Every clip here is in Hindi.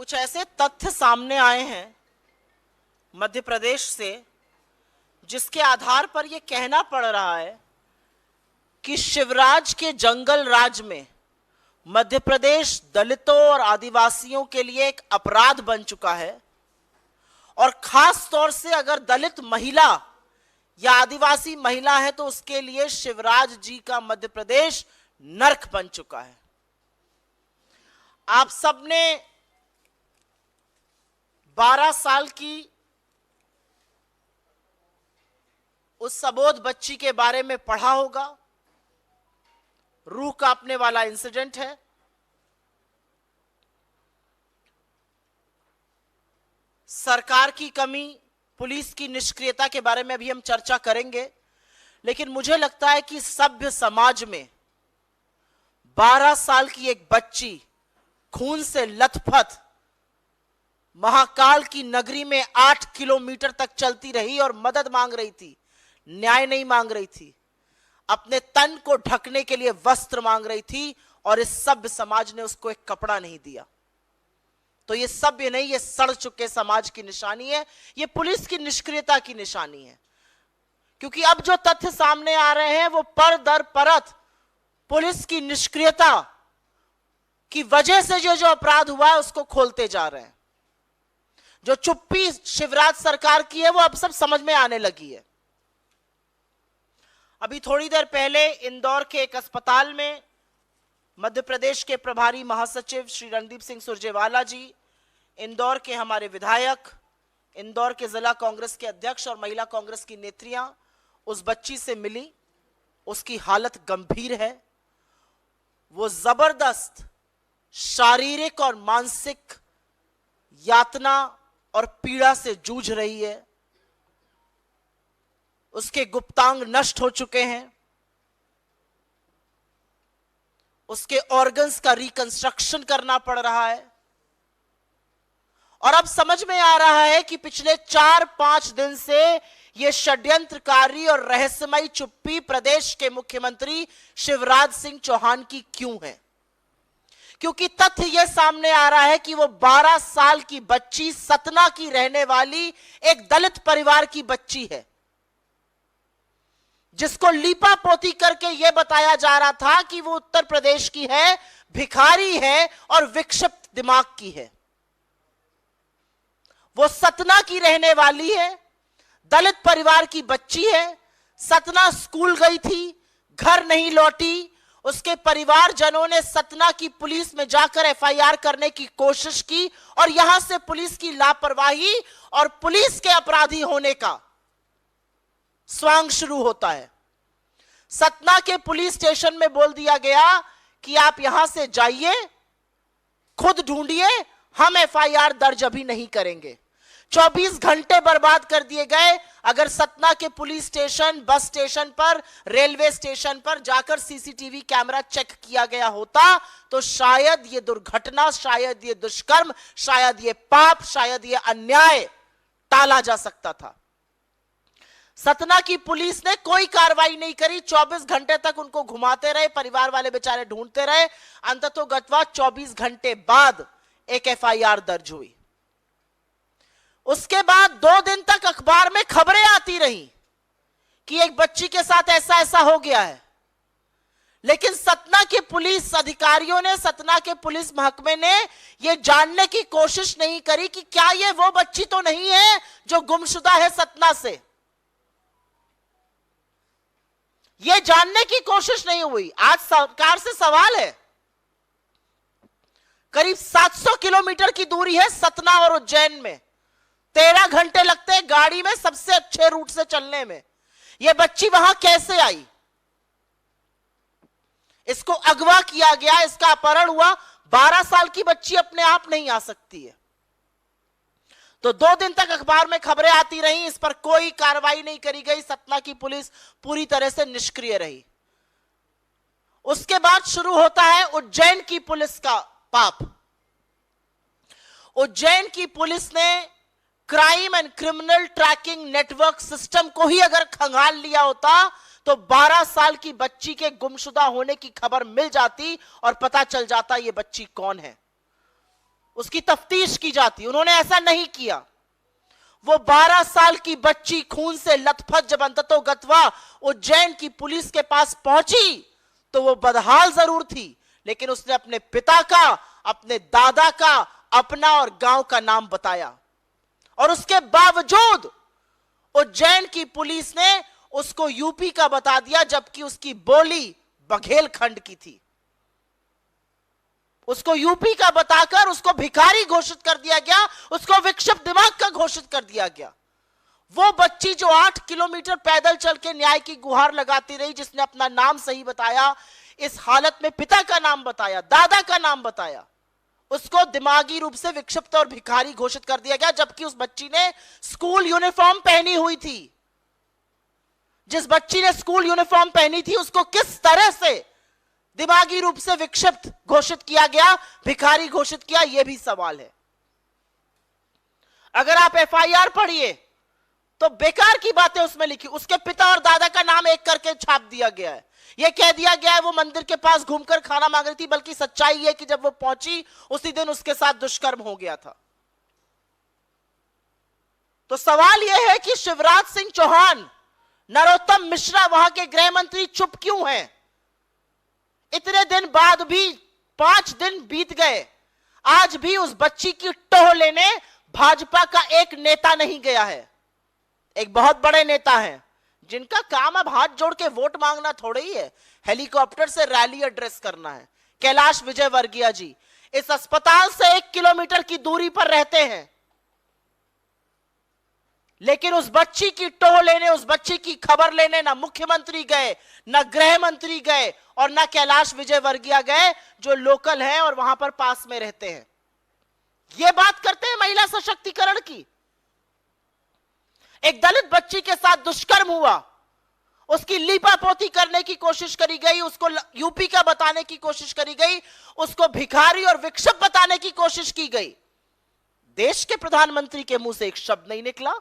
कुछ ऐसे तथ्य सामने आए हैं मध्य प्रदेश से जिसके आधार पर यह कहना पड़ रहा है कि शिवराज के जंगल राज में मध्य प्रदेश दलितों और आदिवासियों के लिए एक अपराध बन चुका है। और खास तौर से अगर दलित महिला या आदिवासी महिला है तो उसके लिए शिवराज जी का मध्य प्रदेश नर्क बन चुका है। आप सबने 12 साल की उस सबोध बच्ची के बारे में पढ़ा होगा। रूह कांपने वाला इंसिडेंट है। सरकार की कमी, पुलिस की निष्क्रियता के बारे में अभी हम चर्चा करेंगे, लेकिन मुझे लगता है कि सभ्य समाज में 12 साल की एक बच्ची खून से लथपथ महाकाल की नगरी में 8 किलोमीटर तक चलती रही और मदद मांग रही थी, न्याय नहीं मांग रही थी, अपने तन को ढकने के लिए वस्त्र मांग रही थी और इस सभ्य समाज ने उसको एक कपड़ा नहीं दिया। तो ये सभ्य नहीं, ये सड़ चुके समाज की निशानी है, ये पुलिस की निष्क्रियता की निशानी है। क्योंकि अब जो तथ्य सामने आ रहे हैं वो पर दर परत पुलिस की निष्क्रियता की वजह से जो अपराध हुआ है उसको खोलते जा रहे हैं। जो चुप्पी शिवराज सरकार की है वो अब सब समझ में आने लगी है। अभी थोड़ी देर पहले इंदौर के एक अस्पताल में मध्य प्रदेश के प्रभारी महासचिव श्री रणदीप सिंह सुरजेवाला जी, इंदौर के हमारे विधायक, इंदौर के जिला कांग्रेस के अध्यक्ष और महिला कांग्रेस की नेत्रियां उस बच्ची से मिली। उसकी हालत गंभीर है। वो जबरदस्त शारीरिक और मानसिक यातना और पीड़ा से जूझ रही है। उसके गुप्तांग नष्ट हो चुके हैं। उसके ऑर्गन्स का रिकंस्ट्रक्शन करना पड़ रहा है। और अब समझ में आ रहा है कि पिछले 4-5 दिन से यह षड्यंत्रकारी और रहस्यमयी चुप्पी प्रदेश के मुख्यमंत्री शिवराज सिंह चौहान की क्यों है। क्योंकि तथ्य यह सामने आ रहा है कि वो 12 साल की बच्ची, सतना की रहने वाली एक दलित परिवार की बच्ची है, जिसको लीपा पोती करके यह बताया जा रहा था कि वो उत्तर प्रदेश की है, भिखारी है और विक्षिप्त दिमाग की है। वो सतना की रहने वाली है, दलित परिवार की बच्ची है। सतना स्कूल गई थी, घर नहीं लौटी। उसके परिवारजनों ने सतना की पुलिस में जाकर एफआईआर करने की कोशिश की और यहां से पुलिस की लापरवाही और पुलिस के अपराधी होने का स्वांग शुरू होता है। सतना के पुलिस स्टेशन में बोल दिया गया कि आप यहां से जाइए, खुद ढूंढिए, हम एफआईआर दर्ज अभी नहीं करेंगे। 24 घंटे बर्बाद कर दिए गए। अगर सतना के पुलिस स्टेशन, बस स्टेशन पर, रेलवे स्टेशन पर जाकर सीसीटीवी कैमरा चेक किया गया होता तो शायद ये दुर्घटना, शायद ये दुष्कर्म, शायद ये पाप, शायद ये अन्याय टाला जा सकता था। सतना की पुलिस ने कोई कार्रवाई नहीं करी। 24 घंटे तक उनको घुमाते रहे, परिवार वाले बेचारे ढूंढते रहे। अंततोगत्वा 24 घंटे बाद एक एफआईआर दर्ज हुई। उसके बाद 2 दिन तक अखबार में खबरें आती रही कि एक बच्ची के साथ ऐसा ऐसा हो गया है। लेकिन सतना के पुलिस अधिकारियों ने, सतना के पुलिस महकमे ने यह जानने की कोशिश नहीं करी कि क्या यह वो बच्ची तो नहीं है जो गुमशुदा है सतना से। यह जानने की कोशिश नहीं हुई। आज सरकार से सवाल है, करीब 700 किलोमीटर की दूरी है सतना और उज्जैन में, 13 घंटे लगते हैं गाड़ी में सबसे अच्छे रूट से चलने में। यह बच्ची वहां कैसे आई? इसको अगवा किया गया, इसका अपहरण हुआ। 12 साल की बच्ची अपने आप नहीं आ सकती है। तो 2 दिन तक अखबार में खबरें आती रहीं, इस पर कोई कार्रवाई नहीं करी गई। सतना की पुलिस पूरी तरह से निष्क्रिय रही। उसके बाद शुरू होता है उज्जैन की पुलिस का पाप। उज्जैन की पुलिस ने crime and criminal tracking network system को ही अगर खंगाल लिया होता तो 12 साल की बच्ची के गुमशुदा होने की खबर मिल जाती और पता चल जाता ये बच्ची कौन है। उसकी तफ्तीश की जाती। उन्होंने ऐसा नहीं किया। वो 12 साल की बच्ची खून से लथपथ जब अंततोगत्वा उज्जैन की पुलिस के पास पहुंची तो वो बदहाल जरूर थी, लेकिन उसने अपने पिता का, अपने दादा का, अपना और गांव का नाम बताया। और उसके बावजूद उज्जैन की पुलिस ने उसको यूपी का बता दिया, जबकि उसकी बोली बघेलखंड की थी। उसको यूपी का बताकर उसको भिखारी घोषित कर दिया गया, उसको विक्षिप्त दिमाग का घोषित कर दिया गया। वो बच्ची जो 8 किलोमीटर पैदल चल के न्याय की गुहार लगाती रही, जिसने अपना नाम सही बताया, इस हालत में पिता का नाम बताया, दादा का नाम बताया, उसको दिमागी रूप से विक्षिप्त और भिखारी घोषित कर दिया गया। जबकि उस बच्ची ने स्कूल यूनिफॉर्म पहनी हुई थी। जिस बच्ची ने स्कूल यूनिफॉर्म पहनी थी उसको किस तरह से दिमागी रूप से विक्षिप्त घोषित किया गया, भिखारी घोषित किया, यह भी सवाल है। अगर आप एफआईआर पढ़िए तो बेकार की बातें उसमें लिखी। उसके पिता और दादा का नाम एक करके छाप दिया गया है। यह कह दिया गया है वो मंदिर के पास घूमकर खाना मांग रही थी, बल्कि सच्चाई है कि जब वो पहुंची उसी दिन उसके साथ दुष्कर्म हो गया था। तो सवाल यह है कि शिवराज सिंह चौहान, नरोत्तम मिश्रा, वहां के गृह मंत्री चुप क्यों हैं? इतने दिन बाद भी 5 दिन बीत गए, आज भी उस बच्ची की टोह लेने भाजपा का एक नेता नहीं गया है। एक बहुत बड़े नेता हैं जिनका काम अब हाथ जोड़ के वोट मांगना थोड़ा ही है, हेलीकॉप्टर से रैली एड्रेस करना है। कैलाश विजयवर्गीय जी इस अस्पताल से 1 किलोमीटर की दूरी पर रहते हैं, लेकिन उस बच्ची की टोह लेने, उस बच्ची की खबर लेने ना मुख्यमंत्री गए, ना गृह मंत्री गए और ना कैलाश विजयवर्गीय गए, जो लोकल हैं और वहां पर पास में रहते हैं। यह बात करते हैं महिला सशक्तिकरण की। एक दलित बच्ची के साथ दुष्कर्म हुआ, उसकी लीपापोती करने की कोशिश करी गई, उसको यूपी का बताने की कोशिश करी गई, उसको भिखारी और विक्षिप्त बताने की कोशिश की गई। देश के प्रधानमंत्री के मुंह से एक शब्द नहीं निकला।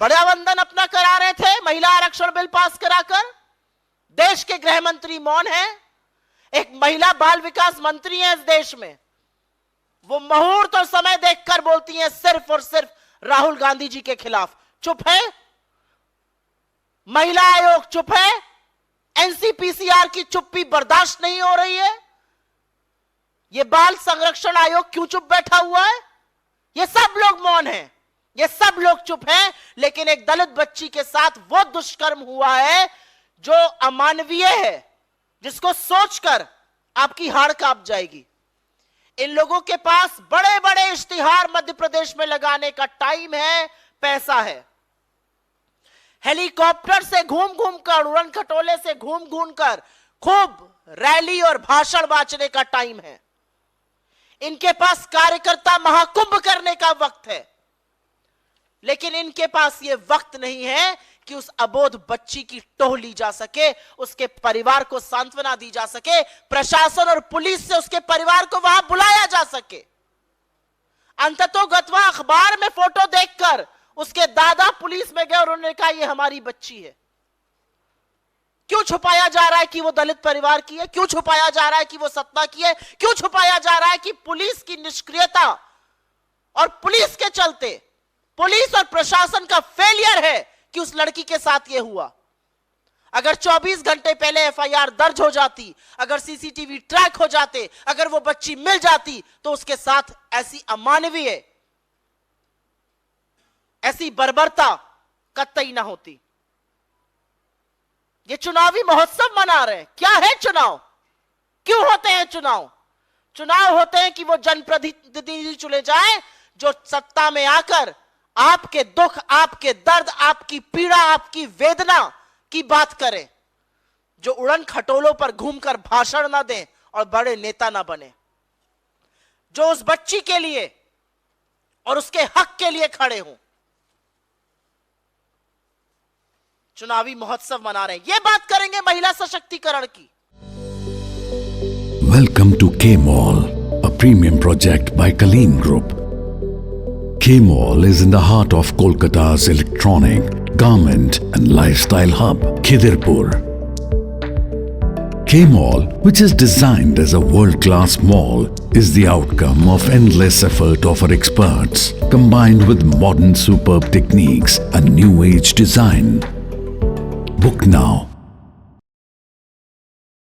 बड़ा वंदन अपना करा रहे थे महिला आरक्षण बिल पास कराकर, देश के गृह मंत्री मौन है। एक महिला बाल विकास मंत्री है इस देश में, वो मुहूर्त और समय देखकर बोलती हैं सिर्फ और सिर्फ राहुल गांधी जी के खिलाफ। चुप है। महिला आयोग चुप है। एनसीपीसीआर की चुप्पी बर्दाश्त नहीं हो रही है। यह बाल संरक्षण आयोग क्यों चुप बैठा हुआ है? ये सब लोग मौन हैं, ये सब लोग चुप हैं। लेकिन एक दलित बच्ची के साथ वो दुष्कर्म हुआ है जो अमानवीय है, जिसको सोचकर आपकी हाड़ कांप जाएगी। इन लोगों के पास बड़े बड़े इश्तिहार मध्य प्रदेश में लगाने का टाइम है, पैसा है। हेलीकॉप्टर से घूम घूम कर, उड़न खटोले से घूम घूम कर खूब रैली और भाषण बांटने का टाइम है। इनके पास कार्यकर्ता महाकुंभ करने का वक्त है, लेकिन इनके पास यह वक्त नहीं है कि उस अबोध बच्ची की टोह ली जा सके, उसके परिवार को सांत्वना दी जा सके, प्रशासन और पुलिस से उसके परिवार को वहां बुलाया जा सके। अंततोगत्वा अखबार में फोटो देखकर उसके दादा पुलिस में गए और उन्होंने कहा यह हमारी बच्ची है। क्यों छुपाया जा रहा है कि वो दलित परिवार की है? क्यों छुपाया जा रहा है कि वो सतना की है? क्यों छुपाया जा रहा है कि पुलिस की निष्क्रियता और पुलिस के चलते, पुलिस और प्रशासन का फेलियर है कि उस लड़की के साथ यह हुआ? अगर 24 घंटे पहले एफआईआर दर्ज हो जाती, अगर सीसीटीवी ट्रैक हो जाते, अगर वो बच्ची मिल जाती, तो उसके साथ ऐसी अमानवीय, ऐसी बर्बरता कतई ना होती। ये चुनावी महोत्सव मना रहे हैं। क्या है चुनाव? क्यों होते हैं चुनाव? चुनाव होते हैं कि वो जनप्रतिनिधि चुने जाएं जो सत्ता में आकर आपके दुख, आपके दर्द, आपकी पीड़ा, आपकी वेदना की बात करें, जो उड़न खटोलों पर घूमकर भाषण ना दें और बड़े नेता ना बने, जो उस बच्ची के लिए और उसके हक के लिए खड़े हों। चुनावी महोत्सव मना रहे हैं। ये बात करेंगे महिला सशक्तिकरण की। Welcome to K-Mall, a premium project by Kaleen Group. K-Mall is in the heart of Kolkata's electronic, garment and lifestyle hub, Khidirpur. K-Mall, which is designed as a world-class mall, is the outcome of endless effort of our experts, combined with modern superb techniques and new age design. Book now